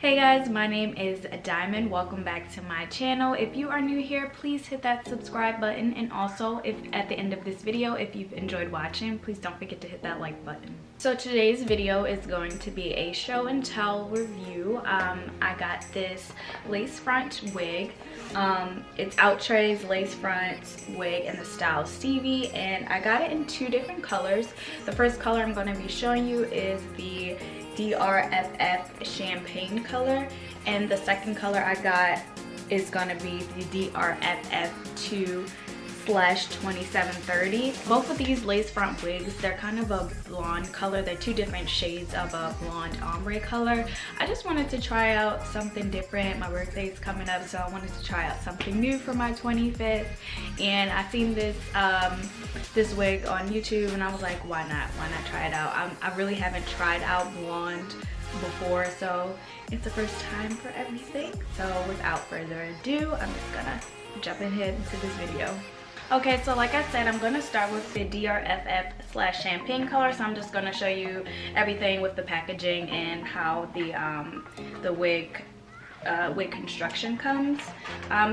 Hey guys, my name is Diamond. Welcome back to my channel. If you are new here, please hit that subscribe button, and also if at the end of this video, if you've enjoyed watching, please don't forget to hit that like button. So today's video is going to be a show and tell review. I got this lace front wig. It's Outre's lace front wig in the style Stevie, and I got it in two different colors. The first color I'm going to be showing you is the DRFF champagne color, and the second color I got is gonna be the DRFF 2/2730. Both of these lace front wigs, they're kind of a blonde color. They're two different shades of a blonde ombre color. I just wanted to try out something different. My birthday is coming up, so I wanted to try out something new for my 25th, and I seen this this wig on YouTube, and I was like, why not try it out? I really haven't tried out blonde before, so it's the first time for everything. So without further ado, I'm just gonna jump ahead into this video. Okay, so like I said, I'm gonna start with the DRFF/champagne color. So I'm just gonna show you everything with the packaging and how the wig construction comes.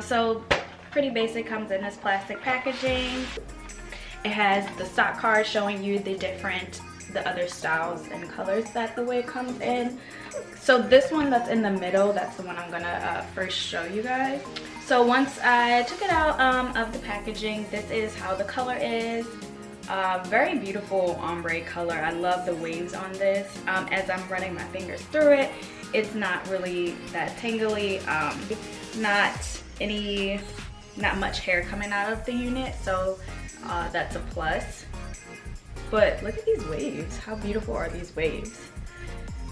So pretty basic, comes in this plastic packaging. It has the stock card showing you the other styles and colors that the wig comes in. So this one that's in the middle, that's the one I'm gonna first show you guys. So once I took it out of the packaging, this is how the color is. Very beautiful ombre color. I love the waves on this. As I'm running my fingers through it, it's not really that tangly. Not much hair coming out of the unit, so that's a plus. But look at these waves. How beautiful are these waves?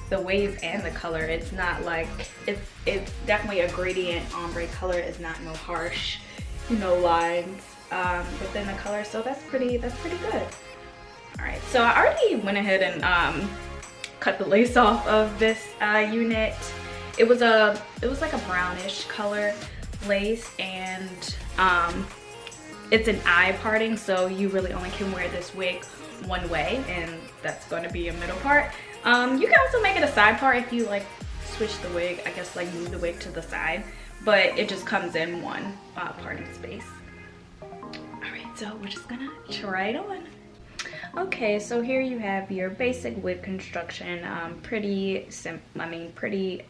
The waves and the color, it's not like, it's definitely a gradient ombre color. It's not no harsh, lines within the color, so that's pretty good. All right, so I already went ahead and cut the lace off of this unit. It was like a brownish color lace, and it's an eye parting, so you really only can wear this wig one way, and that's going to be a middle part. You can also make it a side part if you like switch the wig, I guess, like move the wig to the side, but it just comes in one parting space. All right, so we're just gonna try it on. Okay, so here you have your basic wig construction. Pretty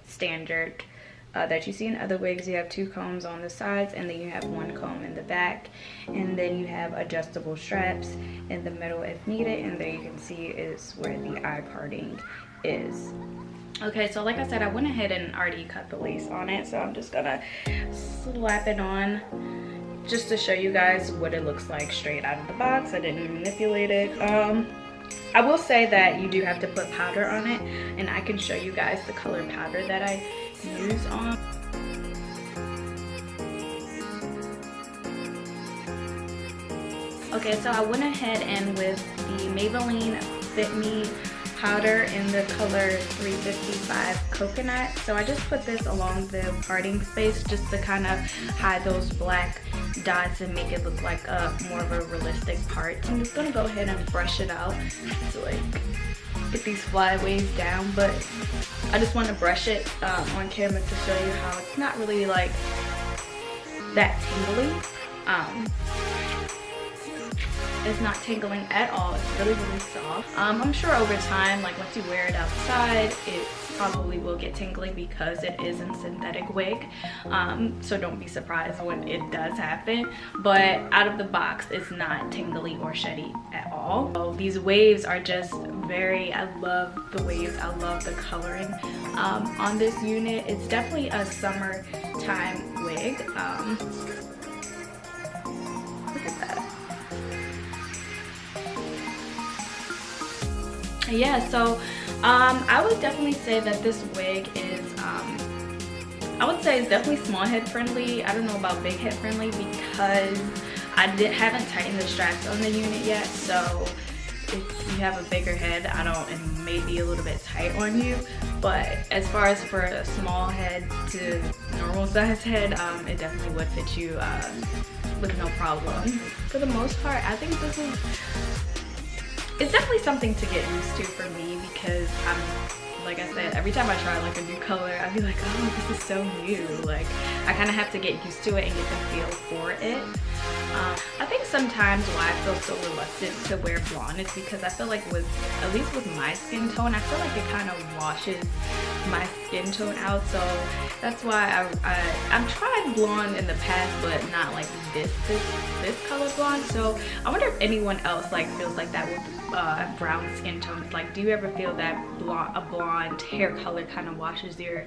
standard that you see in other wigs. You have two combs on the sides, and then you have one comb in the back, and then you have adjustable straps in the middle if needed, and there you can see is where the eye parting is. Okay, so like I said, I went ahead and already cut the lace on it, so I'm just gonna slap it on just to show you guys what it looks like straight out of the box. I didn't manipulate it. I will say that you do have to put powder on it, and I can show you guys the color powder that I use on. Okay, so I went ahead and with the Maybelline Fit Me powder in the color 355 Coconut. So I just put this along the parting space just to kind of hide those black dots and make it look like more of a realistic part. So I'm just gonna go ahead and brush it out to like get these flyaways down, but I just want to brush it on camera to show you how it's not really like that tingly. It's not tingling at all. It's really soft. I'm sure over time, like once you wear it outside, it probably will get tingly because it is a synthetic wig. So don't be surprised when it does happen. But out of the box, it's not tingly or sheddy at all. So these waves are just I love the waves. I love the coloring on this unit. It's definitely a summertime wig. Look at that. Yeah, so I would definitely say that this wig is I would say it's definitely small head friendly. I don't know about big head friendly because I haven't tightened the straps on the unit yet, so if you have a bigger head, it may be a little bit tight on you. But as far as for a small head to normal size head, it definitely would fit you with no problem. For the most part, I think this is, it's definitely something to get used to for me because I'm like I said, every time I try like a new color, I'd be like, oh, this is so new. Like I kind of have to get used to it and get the feel for it. I think sometimes why I feel so reluctant to wear blonde is because I feel like at least with my skin tone, I feel like it kind of washes my skin tone out. So that's why I've tried blonde in the past, but not like this color blonde. So I wonder if anyone else like feels like that with brown skin tones. Like, do you ever feel that a blonde hair color kind of washes your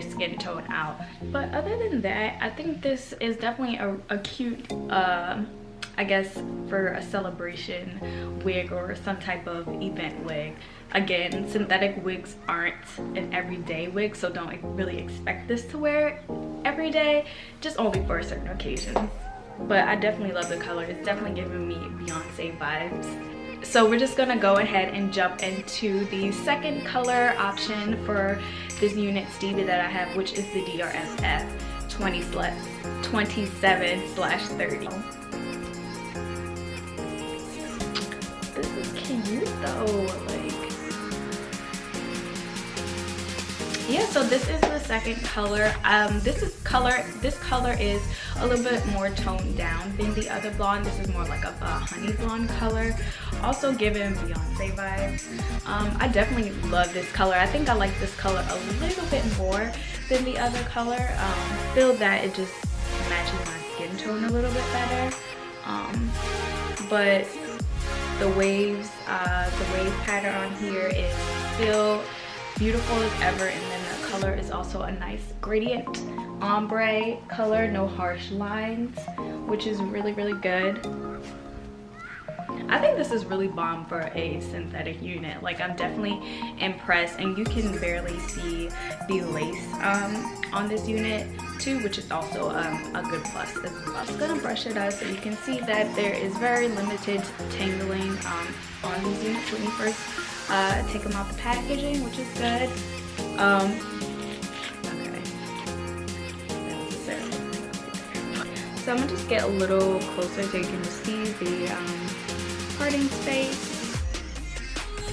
skin tone out? But other than that, I think this is definitely a cute I guess for a celebration wig or some type of event wig. Again, synthetic wigs aren't an everyday wig, so don't really expect this to wear it every day, just only for certain occasions. But I definitely love the color. It's definitely giving me Beyonce vibes. So we're just gonna go ahead and jump into the second color option for this unit Stevie that I have, which is the DRSF 27/30. This is cute though, like, yeah. So this is the second color. This color is a little bit more toned down than the other blonde. This is more like a honey blonde color, also giving Beyonce vibes. I definitely love this color. I think I like this color a little bit more than the other color. Feel that it just matches my skin tone a little bit better. But the wave pattern on here is still beautiful as ever, and then the color is also a nice gradient ombre color, no harsh lines, which is really good. I think this is really bomb for a synthetic unit. Like, I'm definitely impressed, and you can barely see the lace on this unit too, which is also a good plus as well. I'm just gonna brush it out so you can see that there is very limited tangling on these units when you first take them out the packaging, which is good. So I'm gonna just get a little closer so you can just see the parting space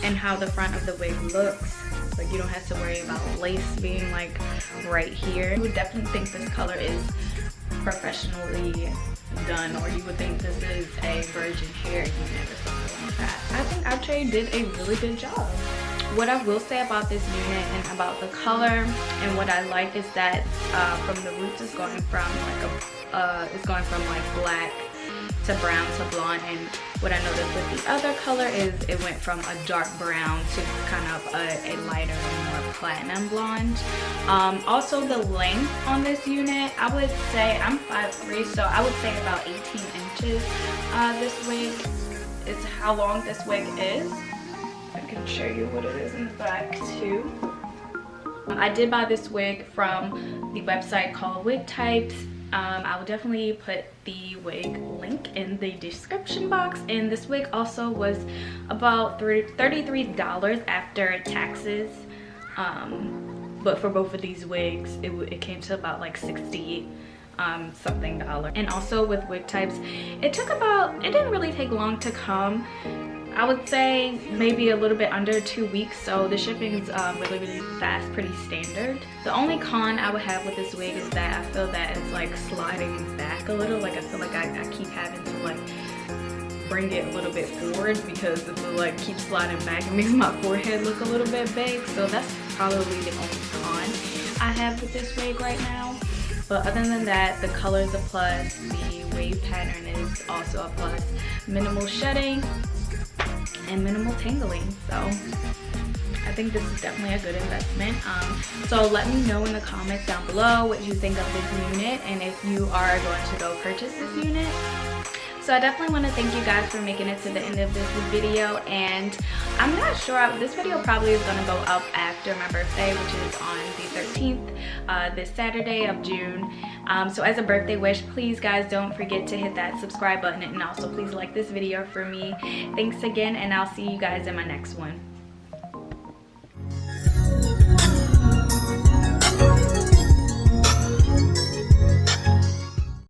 and how the front of the wig looks. Like, you don't have to worry about lace being like right here. You would definitely think this color is professionally done, or you would think this is a virgin hair unit or something like that. I think Outre did a really good job. What I will say about this unit and about the color and what I like is that from the roots it's going from like black to brown to blonde, and what I noticed with the other color is it went from a dark brown to kind of a lighter and more platinum blonde. Also the length on this unit, I would say, I'm 5'3", so I would say about 18 inches. This wig is how long this wig is. I can show you what it is in the back too. I did buy this wig from the website called Wig Types. I will definitely put the wig link in the description box, and this wig also was about $33 after taxes, but for both of these wigs it came to about like 60 something dollars. And also with Wig Types, it didn't really take long to come. I would say maybe a little bit under 2 weeks, so the shipping's really fast, pretty standard. The only con I would have with this wig is that I feel that it's like sliding back a little. Like, I feel like I keep having to like bring it a little bit forward, because if it like keeps sliding back, it makes my forehead look a little bit big. So that's probably the only con I have with this wig right now. But other than that, the color is a plus, the wave pattern is also a plus, minimal shedding and minimal tangling. So I think this is definitely a good investment. So let me know in the comments down below what you think of this unit and if you are going to go purchase this unit. So I definitely want to thank you guys for making it to the end of this video, and I'm not sure, this video probably is going to go up after my birthday, which is on the 13th, this Saturday of June. So as a birthday wish, please guys don't forget to hit that subscribe button, and also please like this video for me. Thanks again, and I'll see you guys in my next one.